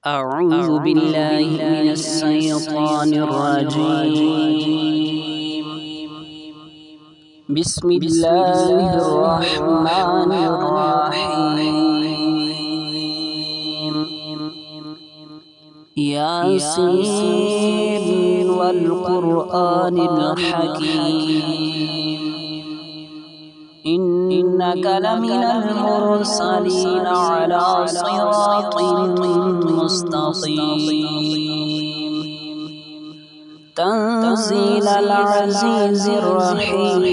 أعوذ بالله من الشيطان الرجيم. بسم الله الرحمن الرحيم. ياسين والقرآن الحكيم إنك لمن المرسلين على صراط مستقيم تنزيل العزيز الرحيم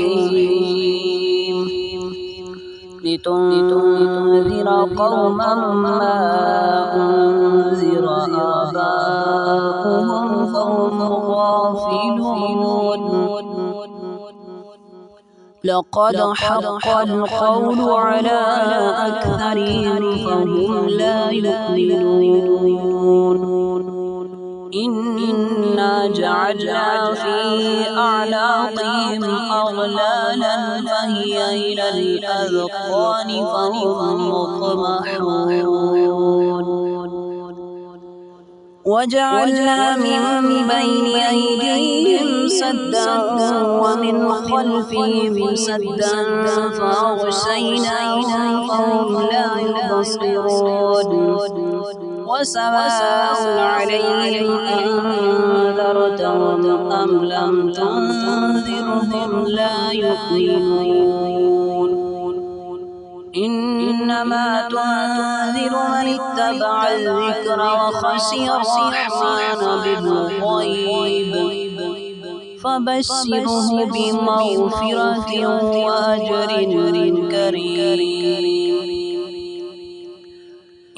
لتنذر قوما ما أنذر آباؤهم فهم غافلون لقد حق القول على أكثرهم فهم لا يؤمنون إنا جعلنا في أعناقهم أغلالا فهي إلى الأذقان فهم مقمحون وجعلنا من بين أيديهم سدا ومن خلفهم سدا فأغشيناهم فهم لا يبصرون وسواء عليهم أنذرتهم أم لم تنذرهم لا يؤمنون إنما تنذر من اتبع الذكر وخشي الرحمن بالغيب فبشره بمغفرة وأجر كريم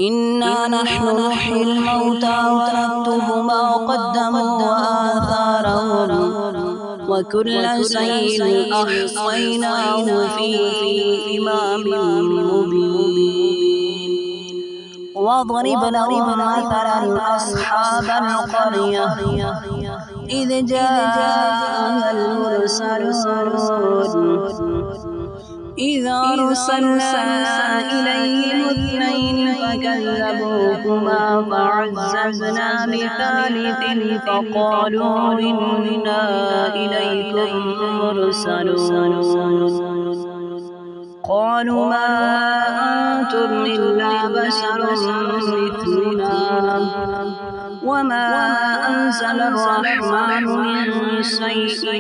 إنا نحن نحيي الموتى ونكتب ما قدموا وآثارهم وكل شيء أحصيناه في إمام مبين واضرب لهم مثلا أصحاب القرية إذ جاءها المرسلون إذ أرسلنا إليهم اثنين فكذبوهما فعززنا بثالث فقالوا إنا إليكم مرسلون قالوا ما أنتم إلا بشر مثلنا وما أنزل الرحمن من شيء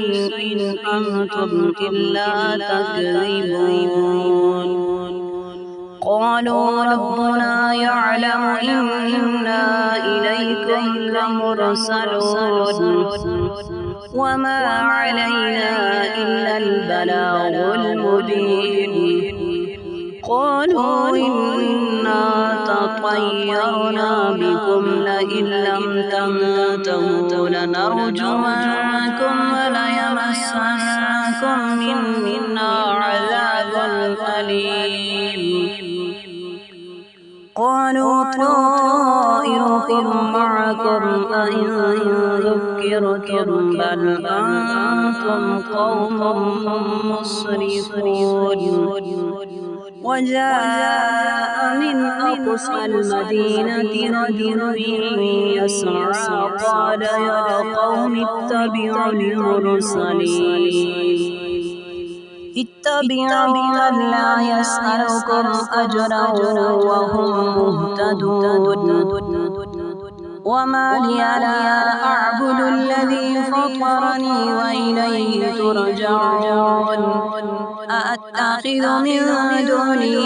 إن أنتم إلا تكذبون قالوا ربنا يعلم إنا إليكم لمرسلون وما علينا إلا البلاغ المبين قالوا إنا تطيرنا بكم لئن لم تنتهوا لنرجمنكم وليمسنكم منا عذاب أليم قالوا طائركم معكم أئن ذكرتم بل أنتم قوم مسرفون وجاء من أقصى المدينة رجل يسعى قال يا قوم اتبعوا المرسلين اتبعوا من لا يسألكم أجرا وهم مهتدون وما لي لا أعبد الذي فطرني وإليه ترجعون أأتخذ من دونه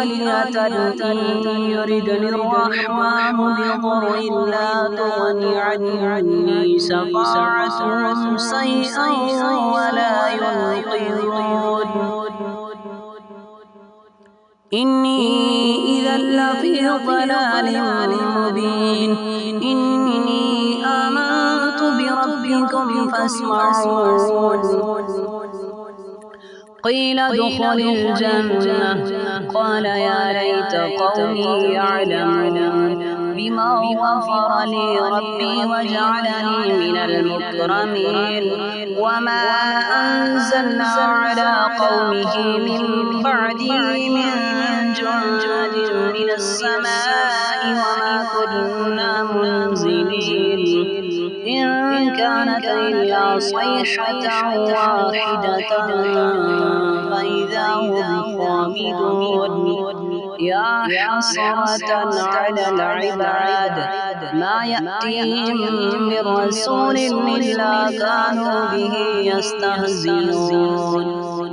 آلهة إن يردني الرحمن بضر لا تغني عني شفاعتهم شيئا ولا ينقذون إني إذا لفي ضلال مبين إني آمنت بربكم فاسمعون قيل ادخل الجنة قال يا ليت قومي يعلمون بما غفر لي ربي وجعلني من المكرمين وما أنزلنا على قومه من بعده من جند من السماء وما كنا منزلين إن كانت إلا صيحة واحدة فإذا هم خامدون يا حسرة على العباد ما يأتيهم من رسول إلا كانوا به يستهزئون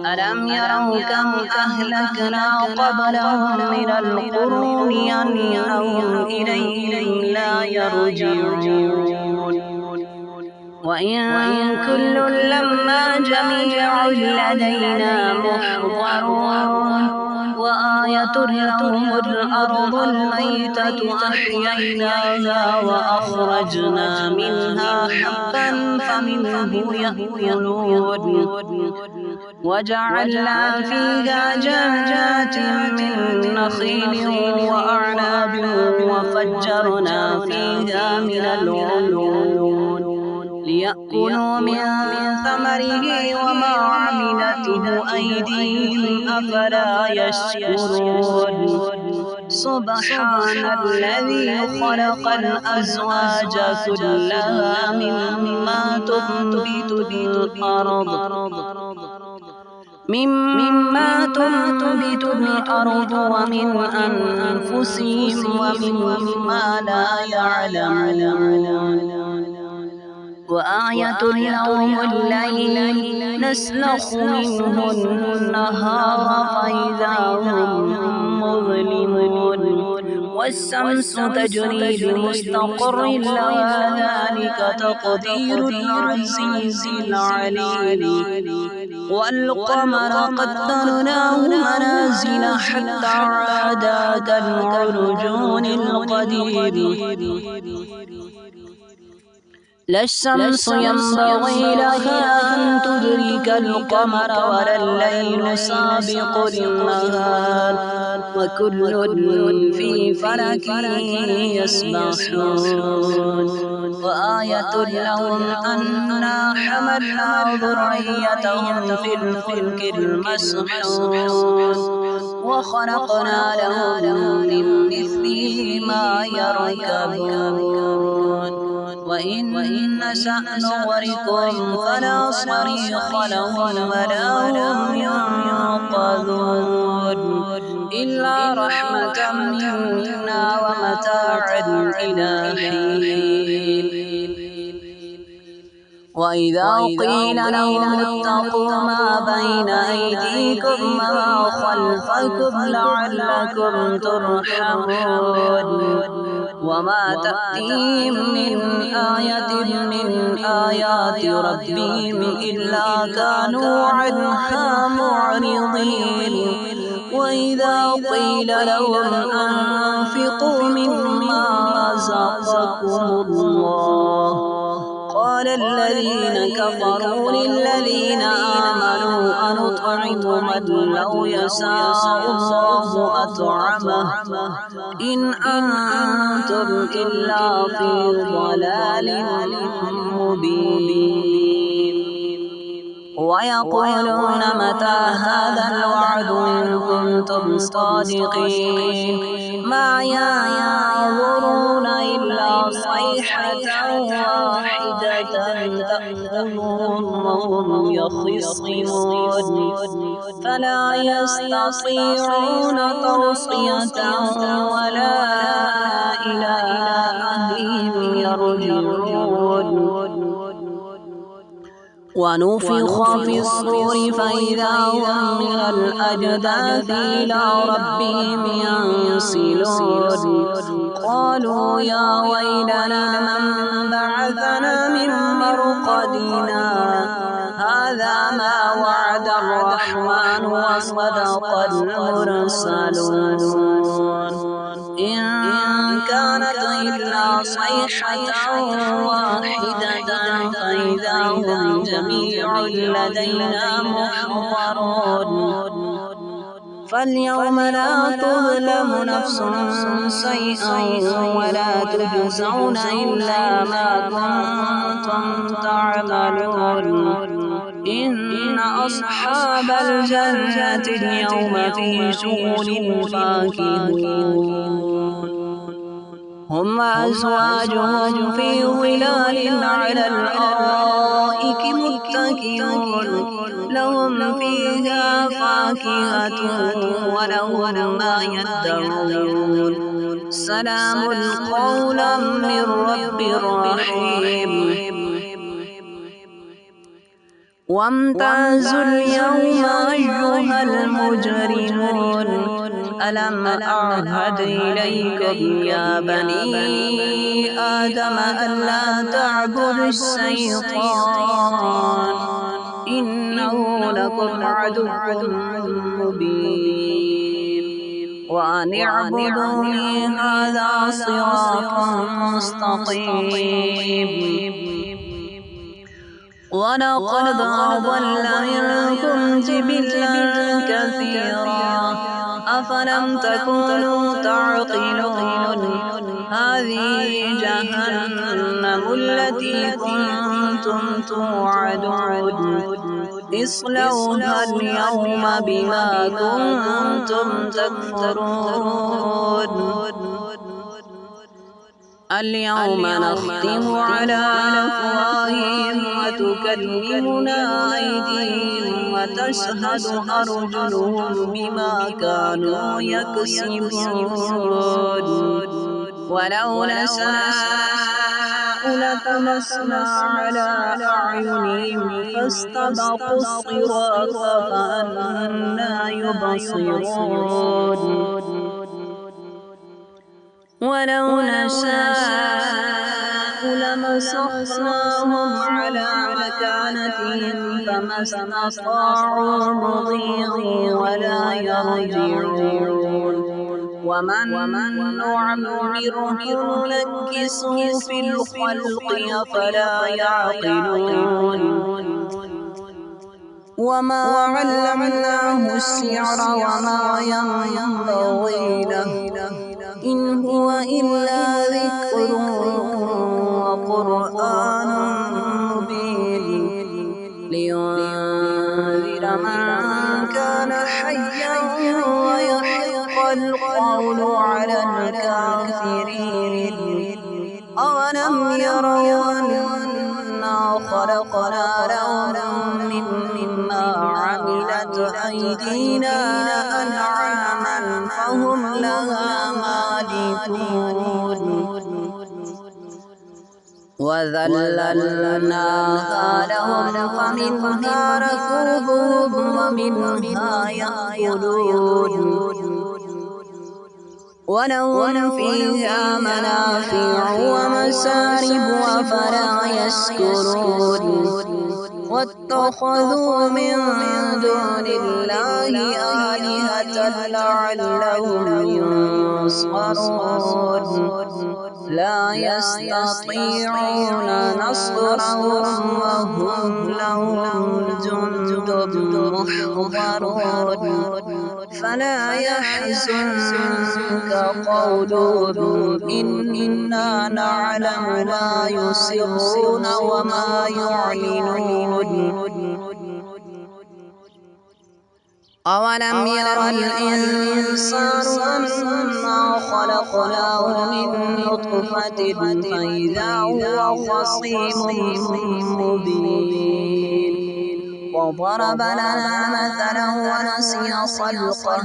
ألم يروا كم أهلكنا قبلهم من القرون أنهم إليهم لا يرجعون وإن كل لما جميع لدينا محضرون وآية لهم الأرض الميتة أحييناها وأخرجنا منها حبا فمنه يأكلون وجعلنا فيها جنات من نخيل وأعناب وفجرنا فيها من العيون ليأكلوا من ثمره وما عملته أيديهم أفلا يشكرون سبحان الذي خلق الأزواج كلها مما تنبت الأرض ومن أنفسهم ومما لا يعلمون وآية لهم الليل نسلخ منه النهار فإذا هم مظلمون والشمس تجري لمستقر لها ذلك تقدير العزيز العليم والقمر قدرناه منازل حتى عاد كالعرجون القديم لا الشمس ينبغي لها أن تدرك القمر ولا الليل سابق النهار وكل في فلك يسبحون وآية لهم أنا حملنا ذريتهم في الفلك المسحون وخلقنا لهم من مثله ما يركبون وإن نشأ نغرقهم فلا صريخ لهم ولا هم ينقذون إلا رحمة منا ومتاعا إلى حين وإذا قيل لهم اتقوا ما بين أيديكم وما خلفكم لعلكم ترحمون وما تأتيهم من آية من آيات ربهم إلا كانوا عنها معرضين وإذا قيل لهم أنفقوا مما رزقكم الله قال الذين كفروا للذين آمنوا أنطعم من لو يشاء الله أطعمه إن أنتم إلا في ضلال مبين ويقولون متى هذا الوعد إن كنتم صادقين ما ينظرون إلا صيحة واحدة تأخذهم وهم يخصمون فلا يستطيعون توصية ولا إلى أهلهم يرجعون ونفخ في الصور فإذا هم من الأجداث إلى ربهم ينسلون قالوا يا ويلنا من بعثنا من مرقدنا هذا ما وعد الرحمن وصدق المرسلون إن كانت إلا صيحة واحدة فإذا هم جميع لدينا محضرون فاليوم لا تظلم نفس شيئا ولا تجزون إلا ما كنتم تعملون إن أصحاب الجنة اليوم في شغل فاكهون هم وأزواجهم في ظلال على الأرائك متكئون لهم فيها فاكهة ولهم ما يدعون سلام قولا من رب رحيم وامتازوا اليوم أيها المجرمون ألم أعهد إليكم يا بني آدم ألا تعبدوا الشيطان إنه لكم عدو مبين وأن اعبدوني هذا صراط مستقيم ولقد أضل منكم جبلا كثيرا أفلم تكونوا تعقلون هذه جهنم التي كنتم توعدون اصلوها اليوم بما كنتم تكفرون اليوم نختم على أفواههم وتكلمنا أيديهم وتشهد أرجلهم بما كانوا يكسبون ولو نشاء لطمسنا على أعينهم فاستبقوا الصراط فأنى يبصرون ولو نشاء لمسخناهم على مكانتهم فما استطاعوا مضيا ولا يرجعون ومن نعمره ننكسه في الخلق أفلا يعقلون وما علمناه الشعر وما ينبغي له إن هو إلا ذكر وقرآن مبين لينذر من كان حيا ويحق القول على الكافرين أولم يروا أنا خلقنا لهم مما عملت أيدينا أنعاما فهم لها مالكون وذللناها لهم فمنها ركوبهم ومنها يأكلون ولهم فيها منافع ومشارب أفلا يشكرون واتخذوا من دون الله آلهة لعلهم ينصرون لا يستطيعون نصرهم وهم لهم جند محضرون فلا يحزنك قولهم إنا نعلم ما يسرون وما يعلنون أولم ير الإنسان أنا خلقناه من نطفة فإذا هو خصيم مبين وضرب لنا مثلا ونسي خلقه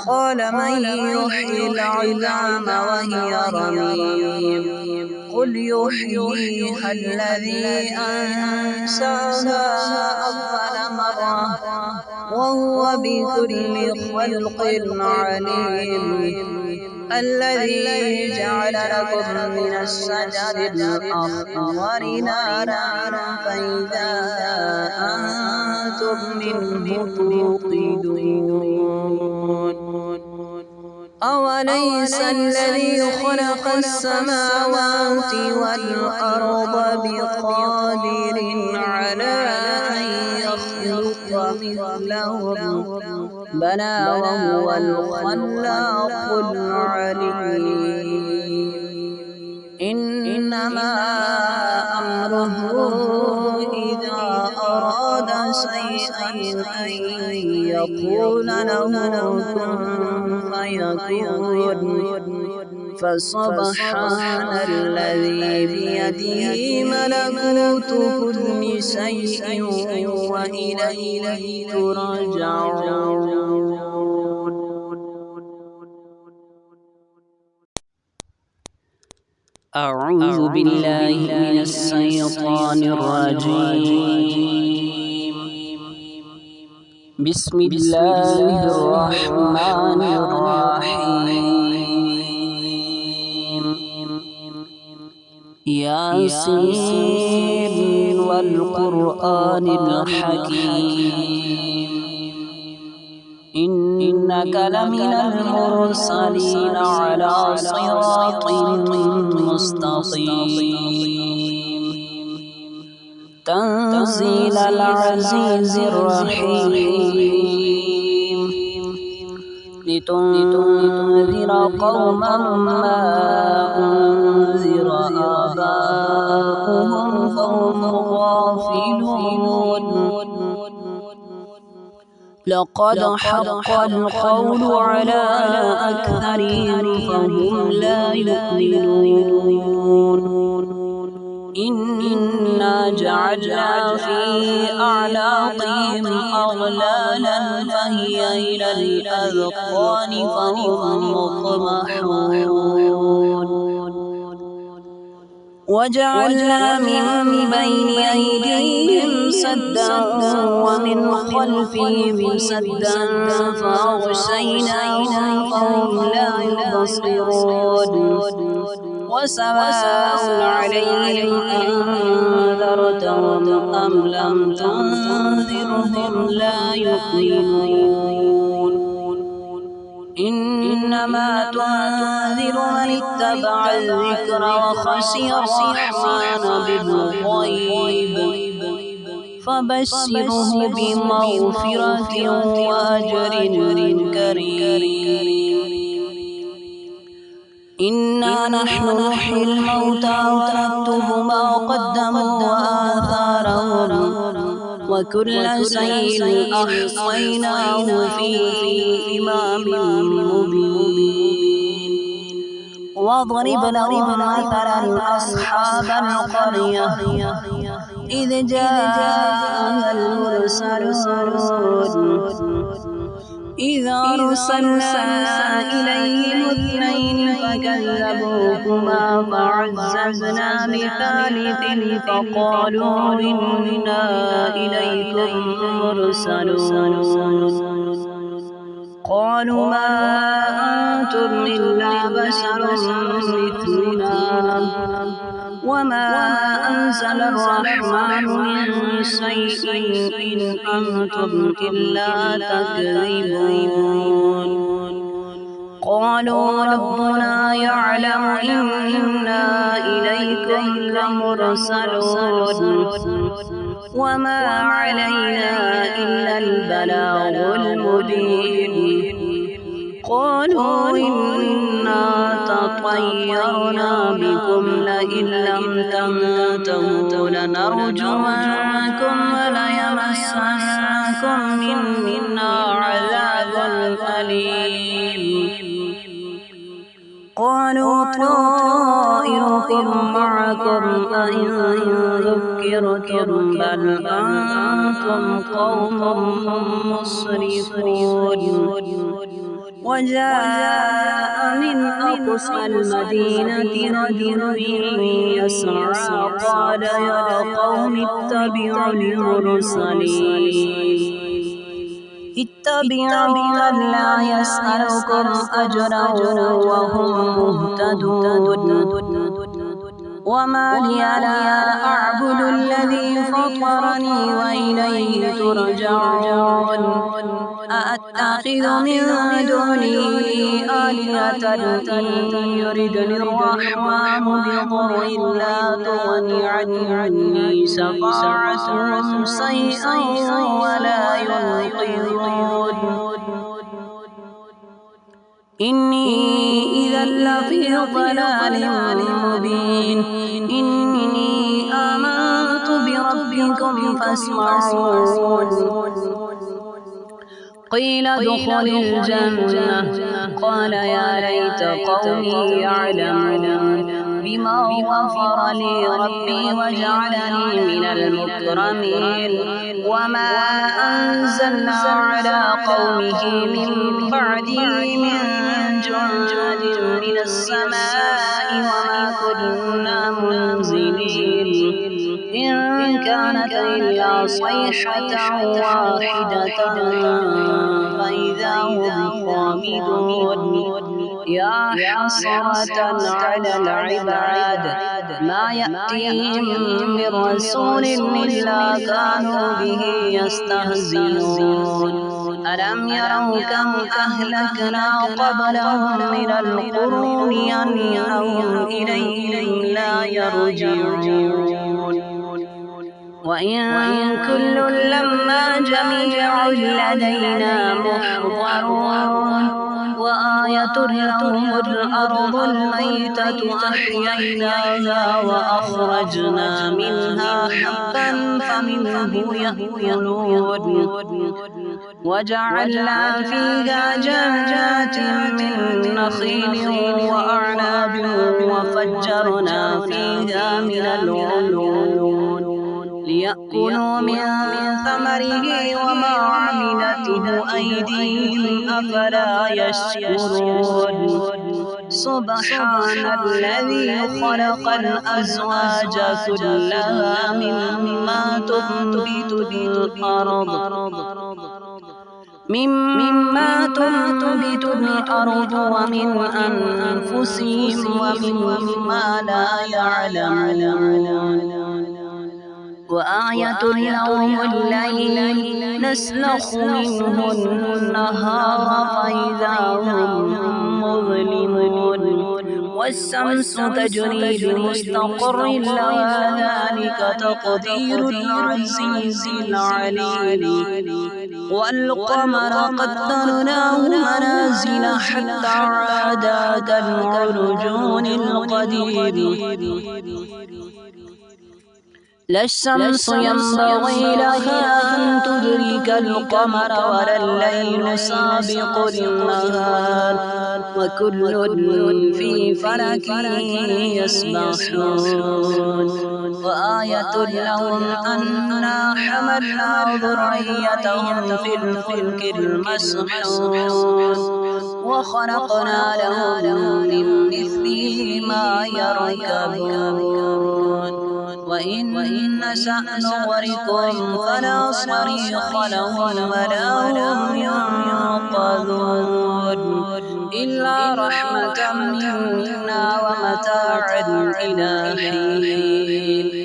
قال من يحيي العظام وهي رميم قل يحييها الذي أنشأها أول مرة وهو بكل خلق عليم الذي جعل لكم من الشجر الأخضر نارا فإذا أنتم منه توقدون أوليس الذي خلق السماوات والأرض بقادر على أن يخلق مثلهم بلى وهو الخلاق العليم إنما أمره إذا أراد شيئا أن يقول له كن فيكون فسبحان الذي بيده ملكوت كل شيء وإليه ترجعون. أعوذ بالله من الشيطان الرجيم. بسم الله الرحمن الرحيم. ياسين والقرآن الحكيم إنك لمن المرسلين على صراط مستقيم تنزيل العزيز الرحيم لتنذر قوما ما أنذر آباؤهم فهم غافلون لقد حق القول على أكثرهم فهم لا يؤمنون إنا جعلنا في أعناقهم أغلالا فهي إلى الأذقان فهم مقمحون وجعلنا من بين أيديهم سدا ومن خلفهم سدا فأغشيناهم فهم لا يبصرون وسواء عليهم أنذرتهم أم لم تنذرهم لا يؤمنون إنما تنذر من اتبع الذكر وخشي الرحمن بالغيب فبشره بمغفرة وأجر كريم إنا نحن نحيي الموتى ونكتب ما قدموا وآثارهم وكل شيء أحصيناه في إمام مبين واضرب لهم مثلا أصحاب القرية إذ جاءها المرسلون إذ أرسلنا إليهم اثنين فكذبوهما فعززنا بثالث فقالوا إنا إليكم مرسلون قالوا ما أنتم إلا بشر مثلنا وما أنزل الرحمن من شيء إن أنتم إلا تكذبون قالوا ربنا يعلم إنا إليكم لمرسلون وما علينا إلا البلاغ المبين قالوا إنا تطيرنا بكم لئن لم تنتهوا لنرجمنكم وليمسنكم منا عذاب أليم قالوا طائركم معكم أئن ذكرتم بل أنتم قوم مسرفون وجاء من أقصى المدينة رجل يسعى قال يا قوم اتبعوا المرسلين اتبعوا من لا يسألكم أجرا وهم مهتدون وما لي لا أعبد الذي فطرني وإليه ترجعون أأتخذ من دونه آلهة إن يردني الرحمن بضر لا تغني عني شفاعتهم شيئا ولا ينقذون إني إذا لفي ضلال مبين إني آمنت بربكم فاسمعون قيل ادخل الجنة قال يا ليت قومي يعلمون بما غفر لي ربي وجعلني من المكرمين وما أنزلنا على قومه من بعده من جند من السماء وما كنا منزلين إن كانت إلا صيحة واحدة فإذا هم خامدون يا حسرة على العباد ما يأتيهم من رسول إلا كانوا به يستهزئون ألم يروا كم أهلكنا قبلهم من القرون أنهم إليهم لا يرجعون وإن كل لما جميع لدينا محضرون وآية لهم الأرض الميتة أحييناها وأخرجنا منها حبا فمنه يأكلون وجعلنا فيها جنات من نخيل وأعناب وفجرنا فيها من العيون ليأكلوا من ثمره وما عملته أيديهم أفلا يشكرون سبحان الذي خلق الأزواج كلها مما تنبت الأرض ومن أنفسهم ومما لا يعلمون وآية لهم الليل نسلخ منه النهار فإذا هم مظلمون والشمس تجري لمستقر لها ذلك تقدير العزيز العليم والقمر قدرناه منازل حتى عاد كالعرجون القديم لا الشمس ينبغي لها أن تدرك القمر ولا الليل سابق النهار وكل في فلك يسبحون وآية لهم أنا حملنا ذريتهم في الفلك المسحون وخلقنا لهم من مثله ما يركبون وإن نشأ نغرقهم فلا صريخ لهم ولا هم ينقذون إلا رحمة منا ومتاعا إلى حين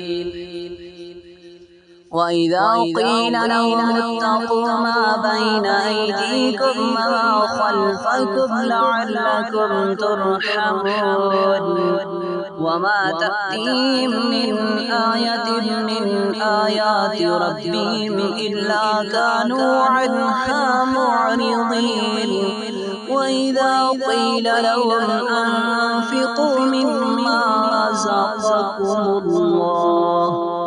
وإذا قيل لهم اتقوا ما بين أيديكم وما خلفكم لعلكم ترحمون وما تأتيهم من آية من آيات ربهم إلا كانوا عنها معرضين وإذا قيل لهم أنفقوا مما رزقكم الله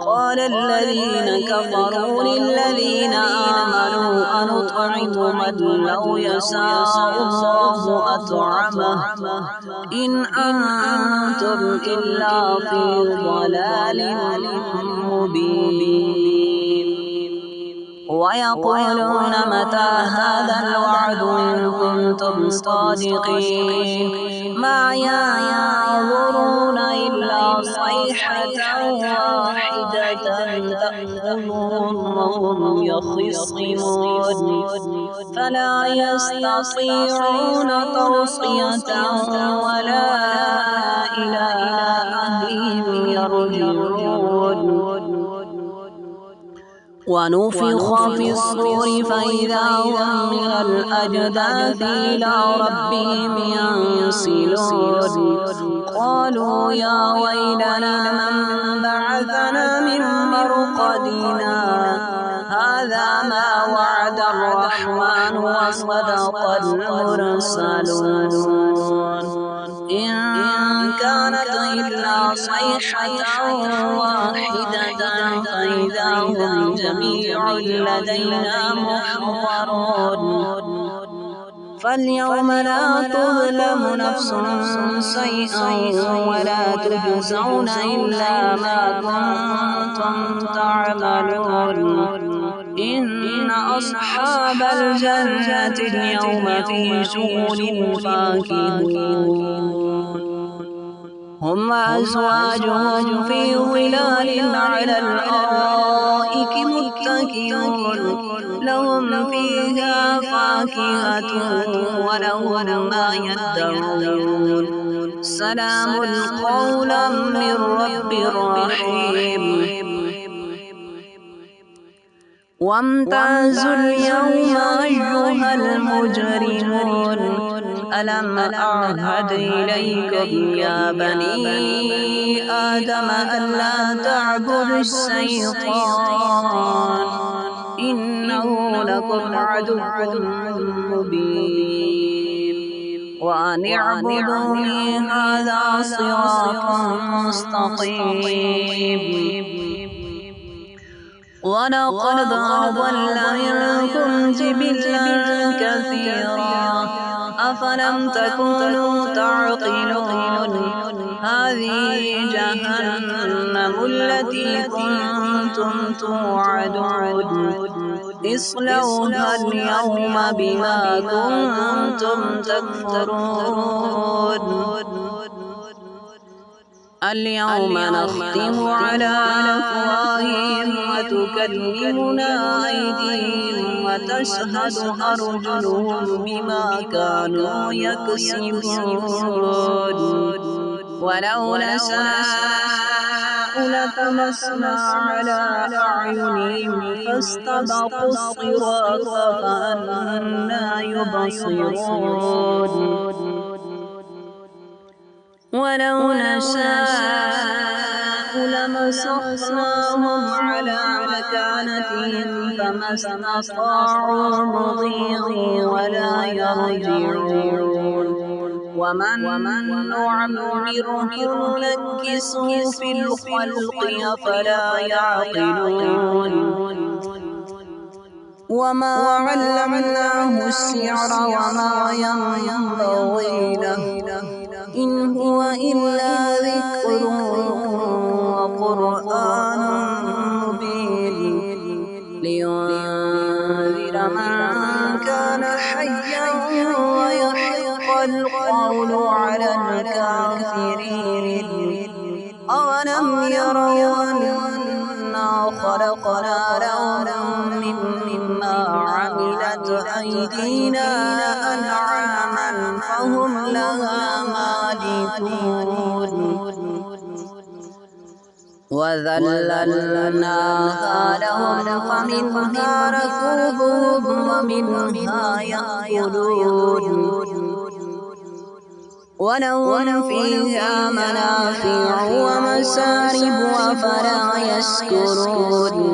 قال الذين كفروا للذين آمنوا أنطعم من لو يشاء الله أطعمه إن أنتم إلا في ضلال مبين ويقولون متى هذا الوعد إن كنتم صادقين ما ينظرون إلا صيحة واحدة تأخذهم وهم يخصمون فلا يستطيعون توصية ولا إلى أهلهم يرجعون ونفخ في الصور فإذا هم من الأجداث إلى ربهم ينسلون قالوا يا ويلنا من بعثنا من مرقدنا هذا ما وعد الرحمن وصدق المرسلون إن كانت إلا صيحة واحدة فإذا هم جميع لدينا محضرون فاليوم لا تظلم نفس شيئا ولا تجزون إلا ما كنتم تعملون إن أصحاب الجنة اليوم في شغل فاكهون هم وأزواجهم في ظلال على الأرائك متكئون لهم فيها فاكهة ولهم ما يدعون سلام قولا من رب رحيم وامتازوا اليوم أيها المجرمون ألم أعهد إليكم يا بني آدم ألا تعبدوا الشيطان إنه لكم عدو مبين وأن اعبدوني هذا صراط مستقيم ولقد أضل منكم جبلا كثيرا أفلم تكونوا تعقلون هذه جهنم التي كنتم توعدون اصلوها اليوم بما كنتم تكفرون اليوم نختم على أفواههم وتكلمنا أيديهم وتشهد أرجلهم بما كانوا يكسبون ولو نشاء لطمسنا على أعينهم فاستبقوا الصراط فأنى يبصرون ولو نشاء لمسخناهم على مكانتهم فما استطاعوا مضيا ولا يرجعون ومن نعمره ننكسه في الخلق أفلا يعقلون وما علمناه الشعر وما ينبغي له إن هو إلا ذكر وقرآن مبين لينذر من كان حيا ويحق القول على الكافرين أولم يروا أنا خلقنا لهم مما عملت أيدينا أنعاما فهم لها مالكون وذللناها لهم فمنها ركوبهم ومنها يأكلون ولهم فيها منافع ومشارب أفلا يشكرون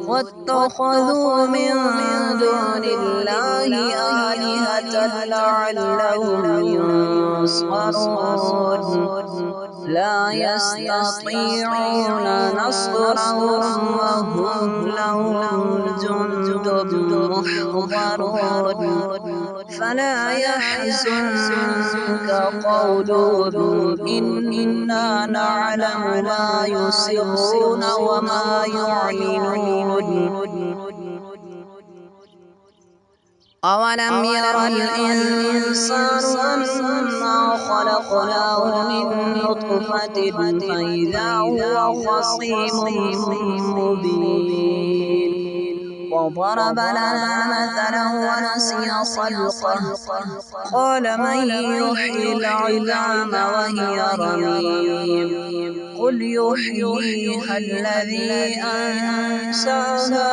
واتخذوا من دون الله آلهة لعلهم ينصرون لا يستطيعون نصرهم وهم لهم جند محضرون فلا يحزنك قولهم إنا نعلم ما يسرون وما يعلنون أولم ير الإنسان أنا خلقناه من نطفة فإذا هو خصيم مبين وضرب لنا مثلا ونسي خلقه قال من يحيي العظام وهي رميم قل يحييها الذي أنشأها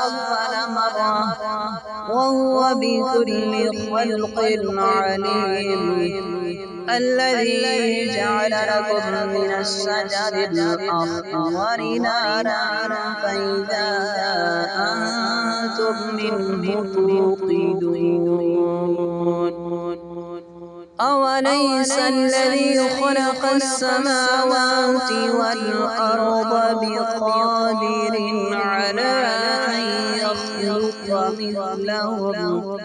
أول مرة وهو بكل خلق عليم الذي جعل لكم من الشجر الأخضر نارا فإذا أنتم منه توقدون أوليس الذي خلق السماوات والأرض بقادر على أن يخلق مثلهم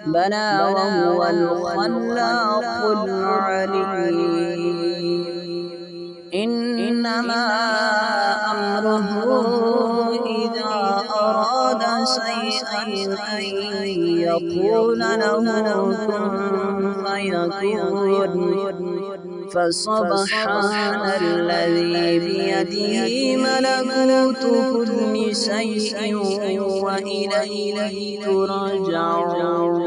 بلى وهو الخلاق العليم إنما أمره إذا أراد شيئا أن يقول له كن فيكون فسبحان الذي بيده ملكوت كل شيء وإليه ترجعون